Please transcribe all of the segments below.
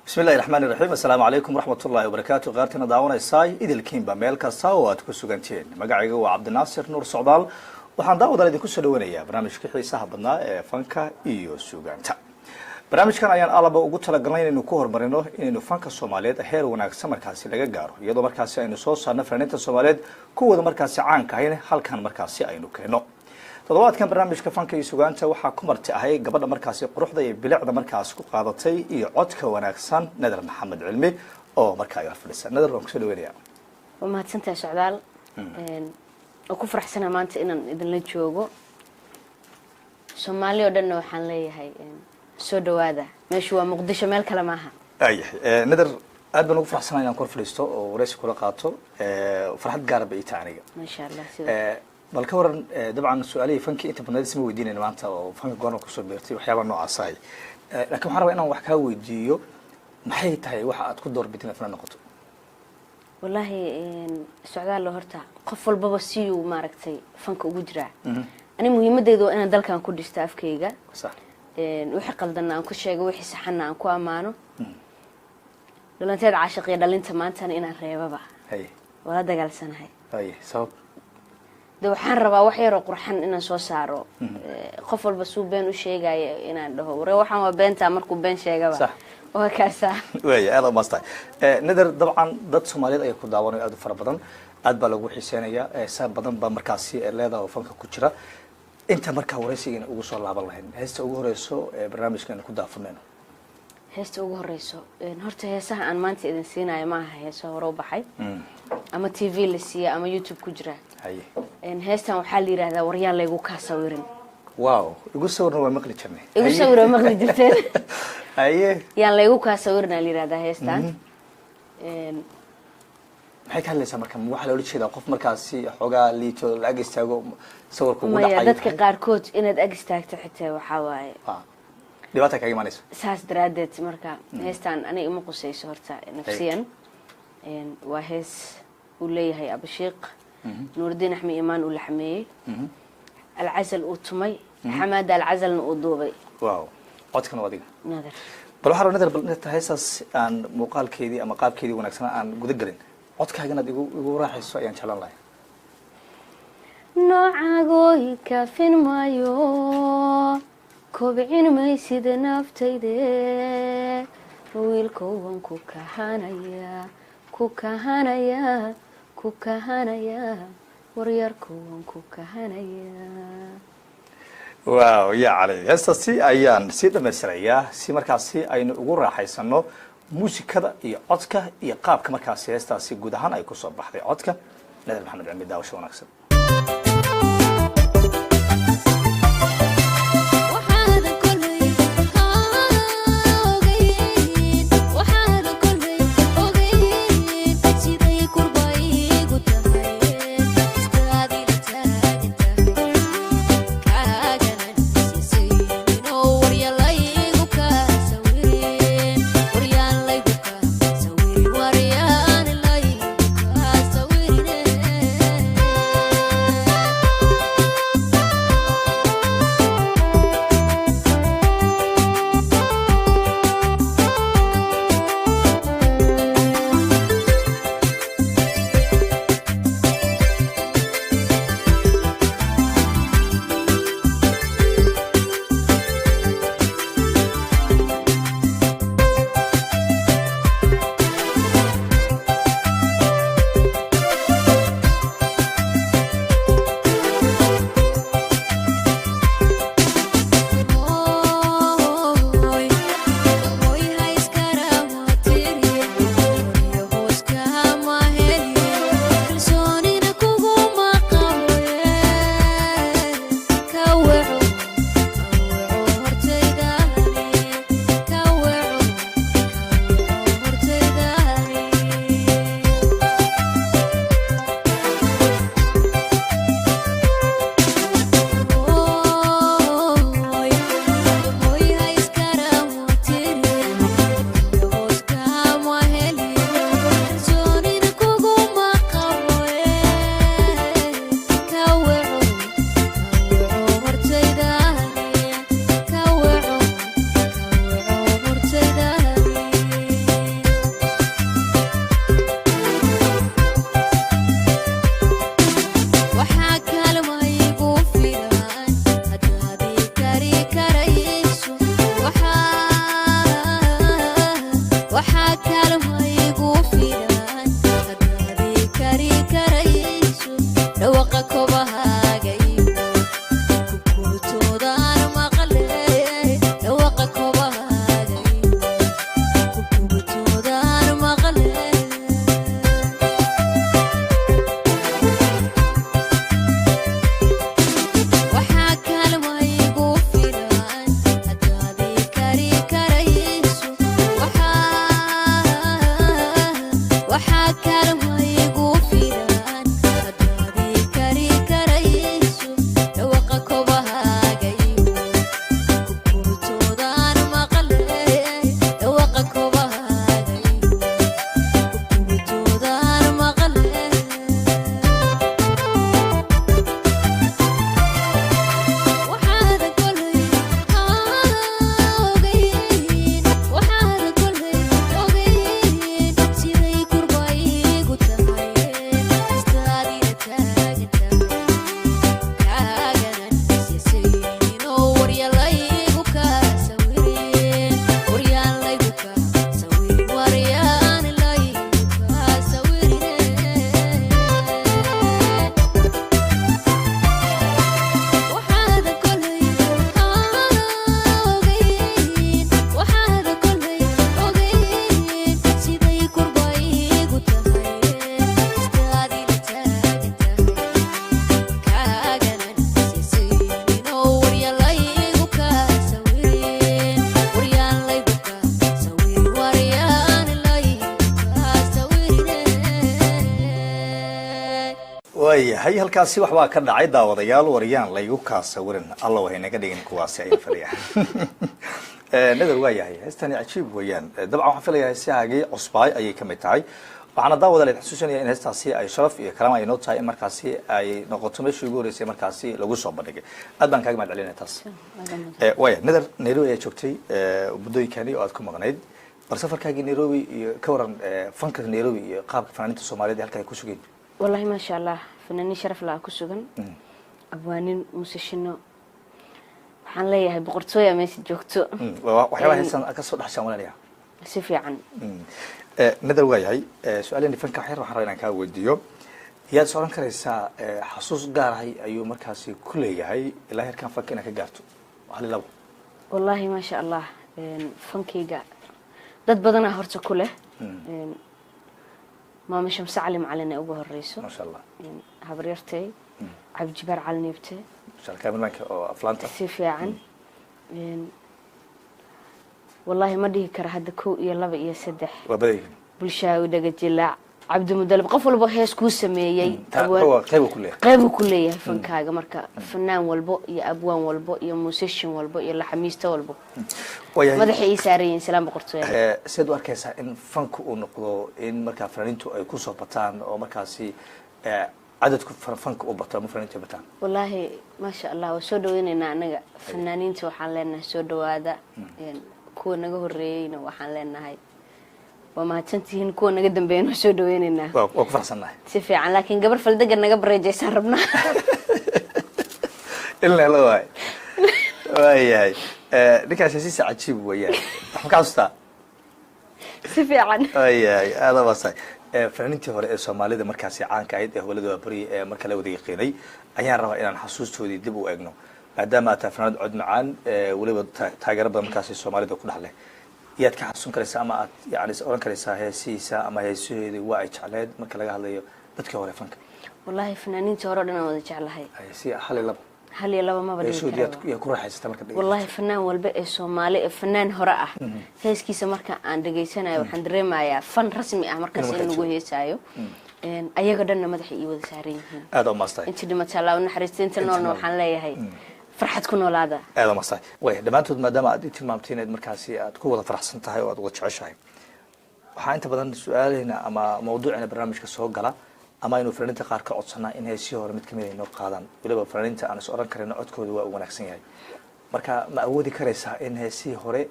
بسم الله الرحمن الرحيم السلام عليكم ورحمة الله وبركاته غارتنا دعونا إساي إذا الكين بميل كساوات كسوجنتين مجاعي هو عبد الناصر نور سعدال وحن دعوة لدي كسلوينيا برنامج كحي صاحبنا فانكا إيو سوجنتا برنامج كان أيان الله بوجود تلقينا إنه كهر مرينه إنه فانكا الصوماليات هير وناقص مركزي لجارو يدو مركزي إنه صوص صار نفرنت الصوماليات كود مركزي عن كهين هل كان مركزي أينو كهنو تضوات كان برنامج كفانكا يسوجانتا وحا كمرت أهي قبل مركزي قروح ذي بلعد مركز قاضتي يعطك وناقصان ندر محمد علمي أو مركز يرفلس ندر كسلوينيا وما تنتهي شعدال وكفر حسنا ما أنت إن إذا لتشوجو سومالي ودنا وحن لي هاي سودو هذا مش هو مقدشة مال كلامها أي ندر أدبنا نقفر حسنا ينكر فلسطو ورئيس كل قاطو وفرحت قارب إيتانية ما شاء الله بالكورن طبعا سؤالي فنكي أنت بنادي اسمه ودين إنه أنت وفنك قارن كسر بيرتي وحياة نوع عصاي لكن حرب أنا وحكاوي وديو محيط هاي واحد تقدر بيتنا فلان نقطة والله السعودية اللي هرتها قفل بابا سيو ماركتي فنك وجرا أنا مهمة ده أنا دل كان كل استاف كيجا صح وحي قلدنا أن كل شيء وحي سحنا أن كوا مانو لأن أنت عاشق يدل أنت ما أنت أنا ريبة بقى هاي ولا دجال سنة هاي سبب ده وحن ربا وحي رقرحن إن سو سارو قفل بسو بين وشيء جاي إن ده هو روحن وبين تامركو بين شيء جا صح وهكذا ويا هذا مستعد ندر طبعا ضد سوماليد أي كود دعواني أدو فربضن أدب لو حسينيا ساب بدن بمركزي اللي هذا وفنك كتيرة أنت مركز ورئيسي إن أقول صلى الله عليه وسلم هست أقول رئيسه برنامج كان كود دافننا هست أقول رئيسه نهرت هسه أنا ما أنت إذا سينا معها هسه وروب حي أما تي في لسيا أما يوتيوب كجرا هاي إن هست وحالي هذا وريال اللي يقول كاسورين واو يقول صورنا ومقلي كمي يقول صورنا ومقلي جبتين هاي يعني اللي يقول كاسورنا اللي هذا هستان maxay ka hadlaysaa marka waxa la wada jeedaa qof markaasi xogaa liito la ag istaago sawirku ugu dhacay dadka qaarkood inaad ag istaagto xitaa waxa waaye dhibaato kaga imanayso saas daraadeed marka heestan ani ima qusayso horta nafsiyan waa hees uu leeyahay abashiiq nuurdin axmed imaan uu la xameeyay alcazal uu tumay xamaada alcazalna uu duubay waaw codkan wadiga nadar bal waxa nadar bal inta heesas aan muuqaalkeedii ama qaabkeedii wanaagsan aan guda galin codkaagan aad igu raaxayso ayaan jeclaan lahay noocaagoy kaafin maayo kobcin maysid naftayde wiilkoowan ku kahanaya waryarkoowan ku kahanaya waaw yaa cali heestaasi ayaan sii dhammaystirayaa si markaasi aynu ugu raaxaysano muusikada iyo codka iyo qaabka markaasi heestaasi guud ahaan ay ku soo baxday codka nadar maxamed cilmi daawasho wanaagsan waayahay halkaasi waxbaa ka dhacay daawadayaal wariyaan laygu kaa sawirin alla way naga dhigin kuwaasi ay fadhiyaan nadar waayahay heestani cajiib weeyaan dabcan waxaan filayaa heesahaagii cusbaay ayay ka mid tahay waxaana daawadayaal xusuusanaya in heestaasi ay sharaf iyo karaama ay noo tahay in markaasi ay noqoto meeshii ugu horeysay markaasi lagu soo bandhigay aad baan kaaga mahad celinaya taas waaya nadar nairobi ayaa joogtay muddooyinkani oo aad ku maqnayd bal safarkaagii nairobi iyo ka waran fanka nairobi iyo qaabka fanaaniinta soomaaliyeed halka ay ku sugeen والله ما شاء الله فنانين شرف لها كسوغن أبوانين موسيشنو waxaan leeyahay boqortooyo meesha joogto waxyaaba heesan ka soo dhaxshan walaaliya si fiican nadar waayahay su'aalaha fanka xir waxaan rabaa inaan ka weydiiyo yaad soo oran karaysaa xasuus gaar ah ayuu markaasi ku leeyahay ilaa heerkan fanka inaa ka gaarto hal labo wallahi ma sha Allah fankiga dad badan horta ku leh ماما شمس علي معلنا أبوها الرئيس ما شاء الله هبريرتي عبد الجبار على نيبتي ما شاء الله كامل معك أفلانتا سيفي عن والله ما دي كره هذا كو يلا بقى يسدح وبدي بالشاوي دقة جلاع عبد المدلب قفل بهيس كو سميي هو قيبه كلية فنكاغا مركا فنان والبو يا أبوان والبو يا موسيشن والبو يا لحميستا والبو madaxii saareen salaam boqortooyada sidoo arkaysa in fanku uu noqdo in marka fanaaniintu ay ku soo bataan oo markaasi cadadku fanku u bato ama fanaaniintu bataan wallahi ma sha Allah waa soo dhaweynayna anaga fanaaniinta waxaan leenahay soo dhawaada kuwa naga horeeyayna waxaan leenahay waa mahadsantihiin kuwa naga dambeeyna soo dhaweynayna waa ku faraxsanahay si fiican laakiin gabar faldaga naga bareejaysan rabnaa ilaa la waayay ninkaas si cajiib weeyaan waxa ka xasuusta si fiican ayay aad wasay fanaaniintii hore ee Soomaalida markaasi caanka ahayd ee hawlada bari ee marka la wada yaqiinay ayaan rabaa inaan xasuustoodii dib u eegno maadaama aad fanaanad cod macaan waliba taageero badan markaasi Soomaalida ku dhaxlay yaad ka xasuusan karaysaa ama aad yaani oran karaysaa heesiisa ama heesaheedii waa ay jecleed marka laga hadlayo dadkii hore fanka wallahi fanaaniintii hore dhan wada jeclahay ay si hal laba هل يلا ما بدي والله فنان والبقى الصومالي فنان هراء هيس كيس مركا عند جيسنا وحندري معايا فن رسمي مركز إنه جوه سايو أيه قدرنا مدح يود سارين هذا ما صحيح أنت دم تلا ونحرستين تنون وحنلاقي هاي فرحة تكون ولاده هذا ما صحيح وين لما أنتم ما دام أديت المامتين المركزية تكون فرح سنتها وتقول عشاي وحنت بدن سؤال هنا أما موضوعنا برنامج كسوق قلا ama inuu fanaaniinta qaar ka codsanaa in heesii hore mid kamid ah inoo qaadaan waliba fanaaniinta aan is oran karin codkooda waa wanaagsan yahay marka ma awoodi karaysaa in heesii hore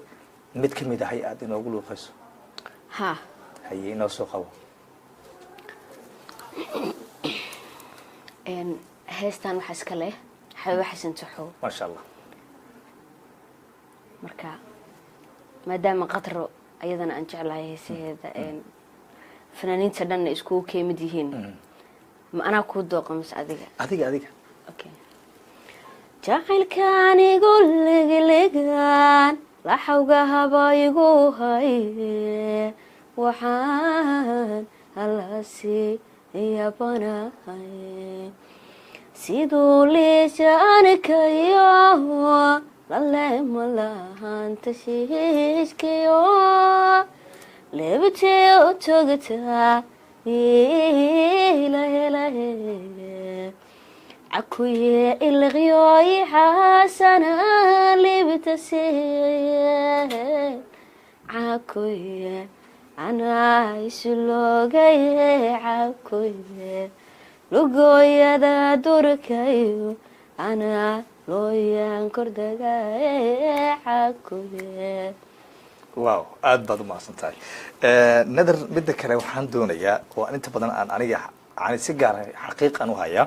mid kamid ah aad inoogu luuqayso ha haye inoo soo qabo heestan waxa iska leh xawa xasan tuxo ma sha Allah marka maadaama qadro ayadana aan jeclahay heesaheeda فنانين تدنا إسكو كيمديهن ما أنا كود دوق مس أديك أوكي جاهل كان يقول لقان لا حوجها بايقو هاي وحان هالسي يا بنا هاي سيدو ليش أنا كيو لا ملا أنت شيش كيو لبتي وتوقتها إله عكوية الغيوي حسنا لبتسي عكوية أنا يسلوغي عكوية لقوية دا دوركيو أنا لويان كردغاي عكوية واو aad baad u mahadsantahay nadar midda kale waxaan doonayaa oo inta badan aan aniga aan si gaar ah xaqiiqan u hayaa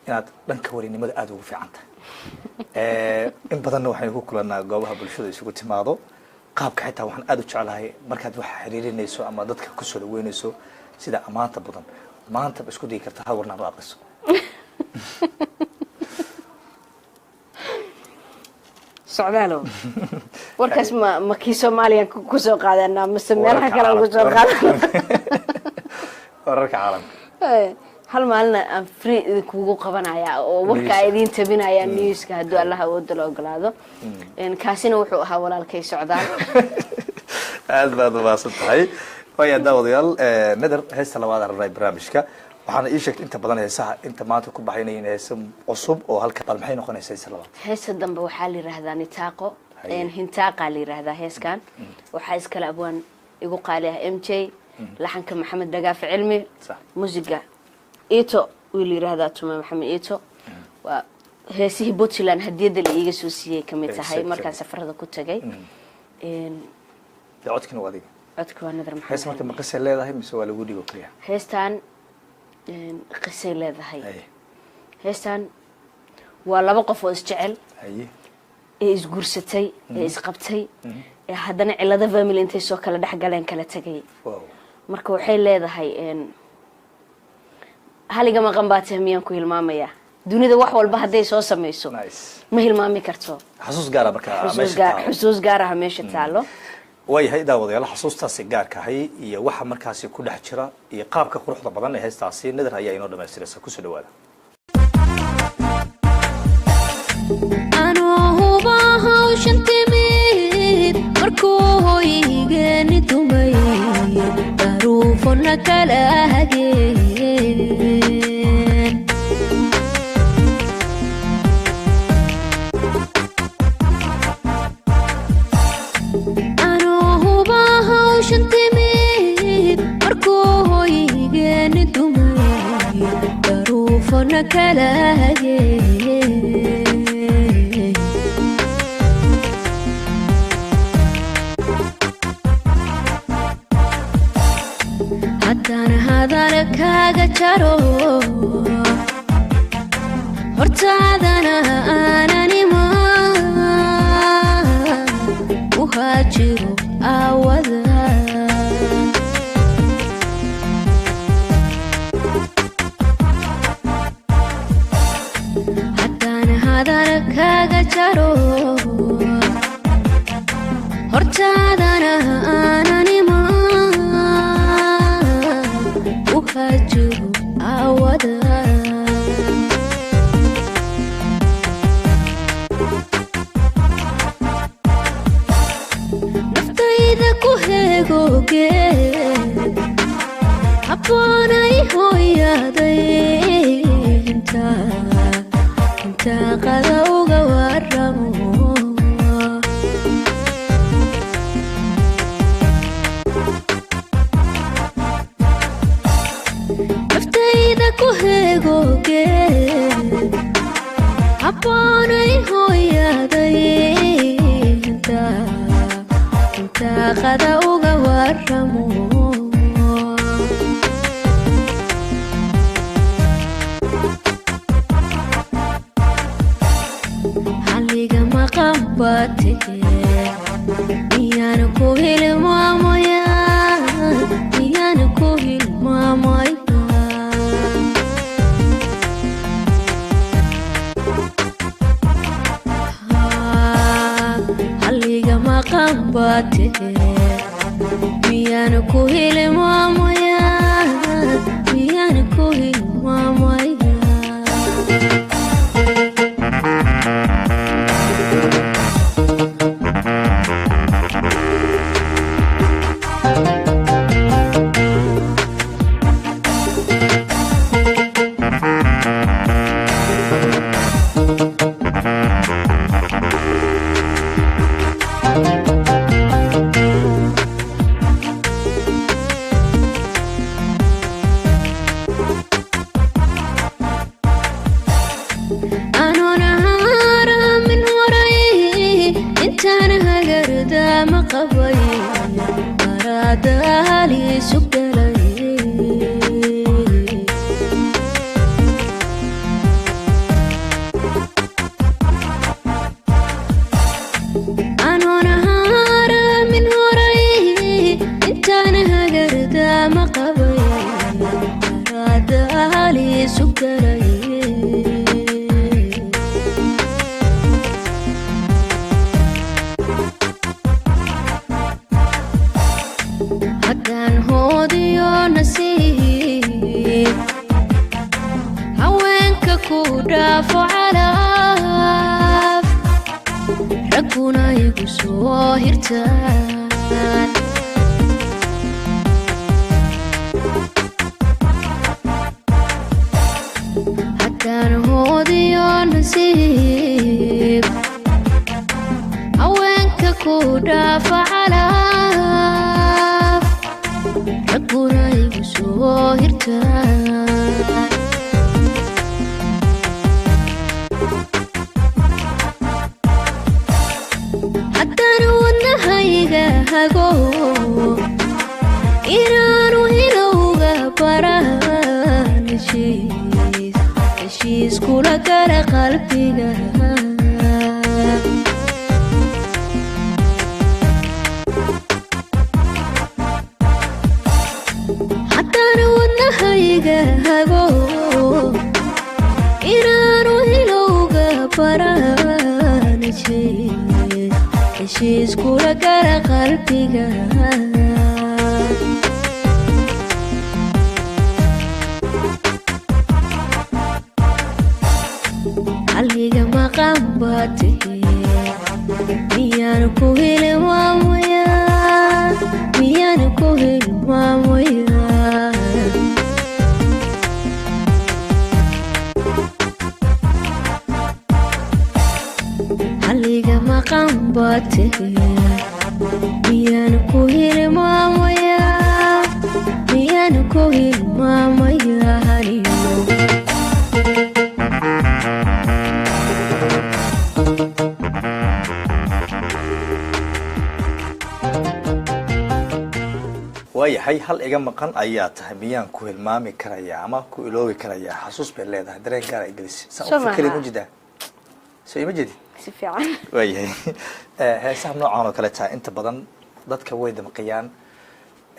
inaad dhanka warinimada aad ugu fiican tahay in badan waxaan ku kulanaa goobaha bulshada isugu timaado qaabka xitaa waxaan aad u jeclahay markaad wax xiriirinayso ama dadka ku soo dhaweynayso sida amaanta badan maanta isku dhigi kartaa hal warna raaqayso socdaalo warkaas ma kii Soomaaliya ku soo qaadana mise meelaha kale ku soo qaadana wararka caalamka hal maalin aan free kugu qabanaya oo warka idin tabinaya newska haduu Allah u dalo ogolaado kaasina wuxuu ahaa walaalkay socdaal aad baad u maasantahay way daawadayaal nadar heesta labaad array barnaamijka waxaana ii sheegtay inta badan heesaha inta maanta ku baxaynayeen heesa cusub oo halka bal maxay noqonaysaa heesa labaad heesa dambe waxaa la yiraahdaa nitaaqo hintaaqa la yiraahdaa heeskan waxaa iskala abwaan igu qaali ah MJ laxanka maxamed dagaafi cilmi musiga ito wiil yiraahdaa tuma maxamed ito waa heesihii Puntland hadiyada la iiga soo siiyay kamid tahay markaan safarada ku tagay codkina waa adiga codka waa nadar maxamed hees marka maqasay leedahay mise waa lagu dhigo kaliya heestan qisay leedahay heestan waa laba qof oo isjecel isguursatay isqabtay haddana cilada family intay soo kala dhaxgaleen kala tagay marka waxay leedahay haliga maqan baa tahmiyaan ku hilmaamaya dunida wax walba haday soo sameeyso ma hilmaami karto xasuus gaar ah marka xasuus gaar ah meesha taalo way hay daawadayaal xasuustaasi gaarka ahay iyo waxa markaasi ku dhex jira iyo qaabka quruxda badan ee heestaasi nadar ayaa inoo dhameystiraysa ku soo dhawaada anoo hawshantimid markuu hooyigeeni dumay daruufona kala hageen hawshantimid markuu hooyigeeni dumay daruufona kala hageen haddana hadana kaaga jaro hortaadana aananima u haajiro awada haddana hadana kaaga jaro hortaadana aananima u haajiro awada naftayda ku heegooge habboonay hooyaday intaa qada uga waramo naftayda ku heegooge habboonay hooyaday intaa qada uga waramo haliga maqan baatee miyaan ku hilmaamaya miyaan ku hilmaamaya haliga maqan baatee miyaan ku hilmaamaya miyaan ku hilmaamaya haddaan hoodiyo nasiib haweenka ku dhaafo calaaf ragguna igu soo hirtaan nasiib haweenka ku dhaafa calaf ragguna igu soo hirtaa haddana wadnahayga hago inaanu hilowga baraan heshiis kula gara qalbiga haddana wadnahayga hago inaanu hilowga baraan heshiis kula gara qalbiga haliga maqan baad tahee miyaan ku hilmaamayaa miyaan ku hilmaamayaa haliga maqan baad tahee miyaan ku hilmaamayaa miyaan ku hilmaamayaa haliga waayahay hal iga maqan ayaa tahay miyaan ku hilmaami karayaa ama ku iloobi karayaa xasuus bay leedahay dareen gaar ay gelisay saan u fikri ma jidaa soo ima jeedid si fiican waayahay heesaha noocan oo kale tahay inta badan dadka way damqiyaan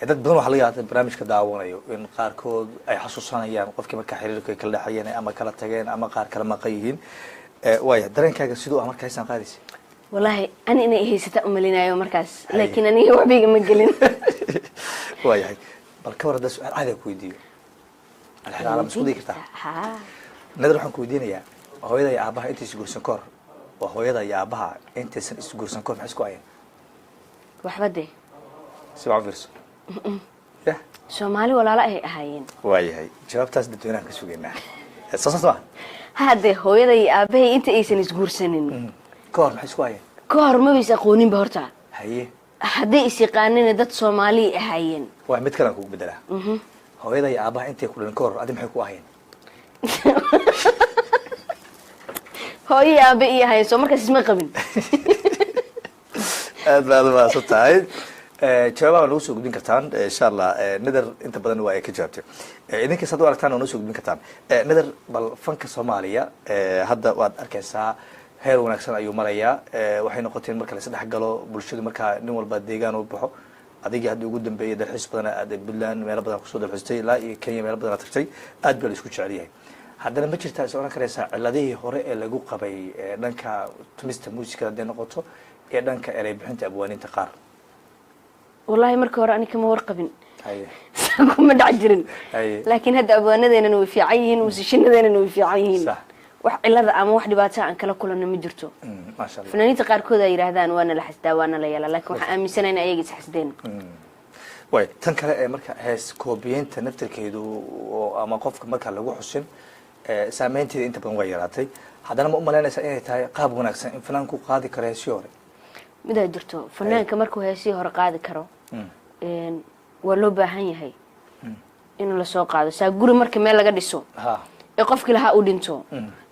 dad badan waxaa laga yaabaa barnaamijka daawanayo in qaarkood ay xasuusanayaan qofkii markaa xiriirka ay kala dhexayeen ama kala tageen ama qaar kala maqan yihiin waaya dareenkaaga siduu ah markaa heesaan qaadaysa wallaahi ani inay haysata umalinayo markaas laakiin aniga waxbayga ma gelin waayahay bal ka war hadda su-aal caadi ku weydiiyo alxiraala ma isku dayi kartaa haa nadar waxaan ku weydiinayaa hooyada iyo aabaha intay isguursan kahor waa hooyada iyo aabaha intaysan isguursan kahor maxay isku hayeen waxba dee si wacan fiirso yah soomaali walaalo ay ahaayeen waayahay jawaabtaas dadweynahan ka sugaynaa saasas ma haddee hooyada iyo aabahay inta aysan isguursanin kahor maxay isku hayeen ka hor mabays aqooninba horta haye hadday is-yaqaanina dad soomaali ahaayeen waa mid kale aan kugu bedelaa hooyada iyo aabaha intay ku dhalin kahor adi maxay ku ahayeen hooyo iyo aabe iyo ahaayeen soo markaas isma qabin aad baad umaasan tahay jawaabaha nagu soo gudbin kartaan insha allah nadar inta badan waa ay ka jawaabtay idinkaas hadda u aragtaan oo noo soo gudbin kartaan nadar bal fanka soomaaliya hadda waad arkaysaa heer wanaagsan ayuu marayaa waxay noqoteen marka la isdhex galo bulshadu markaa nin walba deegaan u baxo adigii hadda ugu dambeeyay dalxiis badan aad Puntland meelo badan kusoo dalxiistay ilaa iyo Kenya meelo badan tagtay aad baa la isku jecel yahay haddana ma jirtaa soo oran karaysaa ciladihii hore ee lagu qabay dhanka tumista muusikada hadday noqoto ee dhanka eray bixinta abwaaninta qaar wallaahi markii hore ani kama warqabin haye kuma dhac jirin haye laakiin hadda abwaanadeena way fiican yihiin musishiinadeena way fiican yihiin sax wax cilada ama wax dhibaato aan kala kulanno ma jirto ma sha Allah fanaaniinta qaarkood ay yiraahdaan waana la xasdaa waana la yeelaa laakiin waxaan aaminsanayn ayaga is xasdeen way tan kale ee marka hees koobiyeenta naftirkeedu ama qofka marka lagu xusin saameynteeda inta badan way yaraatay haddana ma u malaynaysaa inay tahay qaab wanaagsan in fanaanku qaadi karo heesii hore midaa jirto fanaanka markuu heesii hore qaadi karo waa loo baahan yahay in la soo qaado saa guri marka meel laga dhiso ha ee qofkii lahaa u dhinto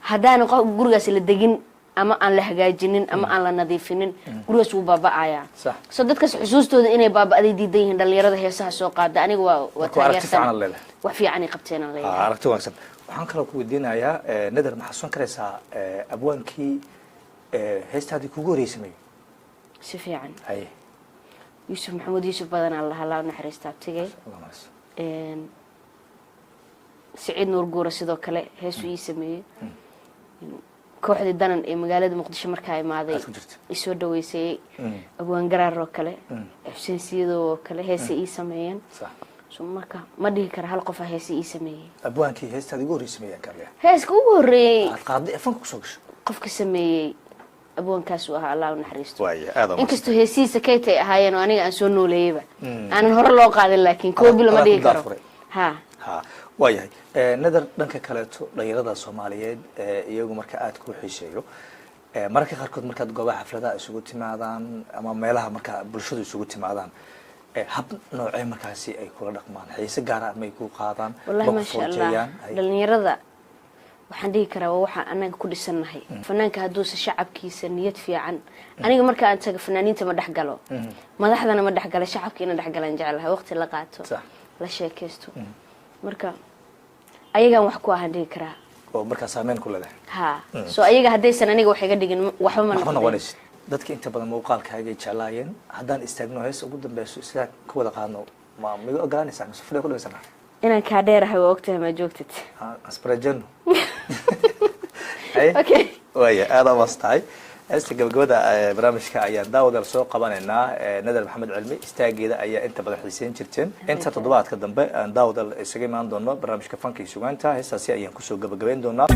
haddaana qof gurigaas la degin ama aan la hagaajinin ama aan la nadiifinin gurigaas wuu baaba'ayaa sax soo dadkaas xusuustooda inay baaba'day diidan yihiin dhalinyarada heesaha soo qaada aniga waa taageersan wax fiican ay qabteen aan leeyahay aragti wanaagsan waxaan kaloo ku weydiinayaa nadar ma xasuusan karaysaa abwaankii heestaadii kugu horeysamay si fiican haye yuusuf maxamuud yuusuf badan aan lahaa laa naxariista abtigay سعيد نور جورة سيدو كله هسوا يسميه كوحدة دانن مقالة مقدشة مركاي ماذا يسود ويسي أبو أنجرار ركله حسين سيدو كله هسي يسميين ثم مركا ما ده كره هالقفة هسي يسميه أبو أنكي هست هذي جوري يسميه كله هس جوري قاعد أفنك سوقش قفك سميه أبو أنكاسوها الله ونحرسته واي هذا إنك استهسي سكيتة هاي أنا أنسونه ليبه أنا هور الله قاعد لكن كوبي لما ده كره ها waayahay nadar dhanka kaleeto dhalinyarada soomaaliyeed iyagu marka aad ku xiiseeyo mararka qaarkood markaad goobaha xafladaha isugu timaadaan ama meelaha marka bulshadu isugu timaadaan hab noocee markaasi ay kula dhaqmaan xiise gaar ah may ku qaadaan wallahi maasha allah dhalinyarada waxaan dhihi karaa waa waxaan anaga ku dhisanahay fanaanka haduusa shacabkiisa niyad fiican aniga marka aan taga fanaaniinta ma dhaxgalo madaxdana ma dhaxgalo shacabka ina dhaxgalan jecelahay waqti la qaato la sheekaysto marka ayagaan wax ku ahaan dhihi karaa oo marka saameyn ku leedahay ha soo ayaga hadaysan aniga wax iga dhigin waxba ma noqonayso dadka inta badan muuqaalkaaga ay jeclaayeen haddaan istaagno hees ugu dambeyso isla ku wada qaadno ma miga ogaanaysaa mise fadhiga ku dhamaysanaa inaan kaa dheerahay waa ogtahay ma joogtid asbarajano okay waaya aad amastahay heesta gabagabada barnaamijka ayaan daawadal soo qabanaynaa nadar maxamed cilmi istaageeda ayaa inta badan xiiseyn jirteen inta toddobaadka dambe aan daawadal isaga imaan doono barnaamijka fanka iyo sugaanta heestaasi ayaan kusoo gabagabayn doonaa